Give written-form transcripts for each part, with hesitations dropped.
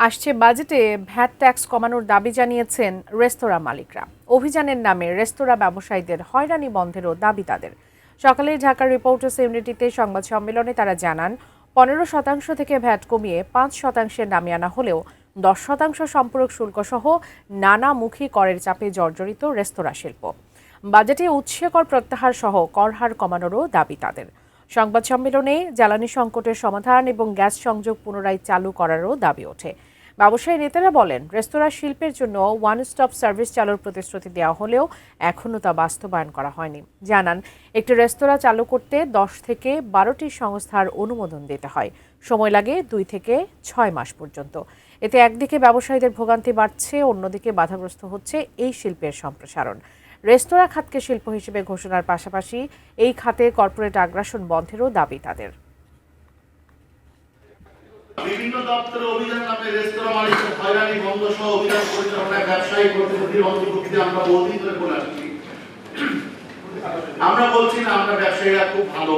আসছে বাজেটে VAT tax কমানোর দাবি জানিয়েছেন রেস্তোরাঁ মালিকরা। অভিযানের নামে রেস্তোরাঁ ব্যবসায়ীদের হয়রানি বন্ধেরও দাবি তাদের। সকালে ঢাকা রিপোর্টার্স ইউনিটিতে সংবাদ সম্মেলনে তারা জানান, 15% থেকে ভ্যাট কমিয়ে 5%-এ নামিয়ে আনা হলেও 10% সম্পূরক শুল্কসহ নানামুখী করের চাপে জর্জরিত রেস্তোরাঁ শিল্প। বাজেটে উৎসে কর প্রত্যাহার সহ কর হার কমানোরও দাবি তাদের। সংবাদ সম্মেলনে জ্বালানি সংকটের সমাধান এবং গ্যাস সংযোগ পুনরায় চালু করারও দাবি ওঠে। ব্যবসায়ী নেতারা বলেন, রেস্তোরাঁ শিল্পের জন্য ওয়ান স্টপ সার্ভিস চালুর প্রতিশ্রুতি দেওয়া হলেও এখনও তা বাস্তবায়ন করা হয়নি। জানান, একটি রেস্তোরাঁ চালু করতে 10 থেকে 12টি সংস্থার অনুমোদন দিতে হয়। সময় লাগে 2 থেকে 6 মাস পর্যন্ত। এতে একদিকে ব্যবসায়ীদের ভোগান্তি বাড়ছে, অন্যদিকে বাধাগ্রস্ত হচ্ছে এই শিল্পের সম্প্রসারণ। রেস্তোরাঁ খাতকে শিল্প হিসেবে ঘোষণার পাশাপাশি এই খাতে কর্পোরেট আগ্রাসন বন্ধেরও দাবি তাদের। বিভিন্ন দপ্তরে অভিযান নামে রেস্তোরাঁ মালিকদের হয়রানি বন্ধ সহ অভিযান পরিচালনায় ব্যবসায়ী প্রতিনিধির অন্তর্ভুক্তিতে আমরা বহুদিন ধরে বলে আসছি। আমরা বলছি না আমরা ব্যবসায়ীরা খুব ভালো,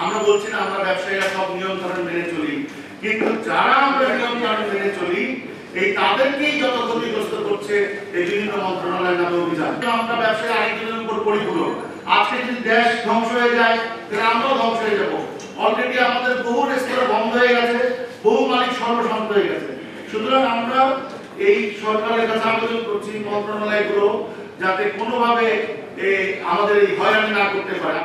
আমরা বলছি না আমরা ব্যবসায়ীরা সব নিয়ম কানুন মেনে চলি, কিন্তু যারা আমরা নিয়ম কানুন মেনে চলি এই তাদেরকেই যত ক্ষতিগ্রস্ত করছে এই বিভিন্ন মন্ত্রণালয়ের নামে অভিযান। আমরা ব্যবসায়ী আরেকজনের উপর পরিপূরক। আজকে যদি দেশ ধ্বংস হয়ে যায় তাহলে আমরাও ধ্বংস হয়ে যাবো। অলরেডি আমাদের বহু রেস্তোরাঁ বন্ধ হয়ে গেছে, বহু মালিক সর্বশান্ত হয়ে গেছে। সুতরাং আমরা এই সরকারের কাছে আবেদন করছি মন্ত্রণালয়গুলো যাতে কোনোভাবে আমাদের এই হয়রানি না করতে পারে।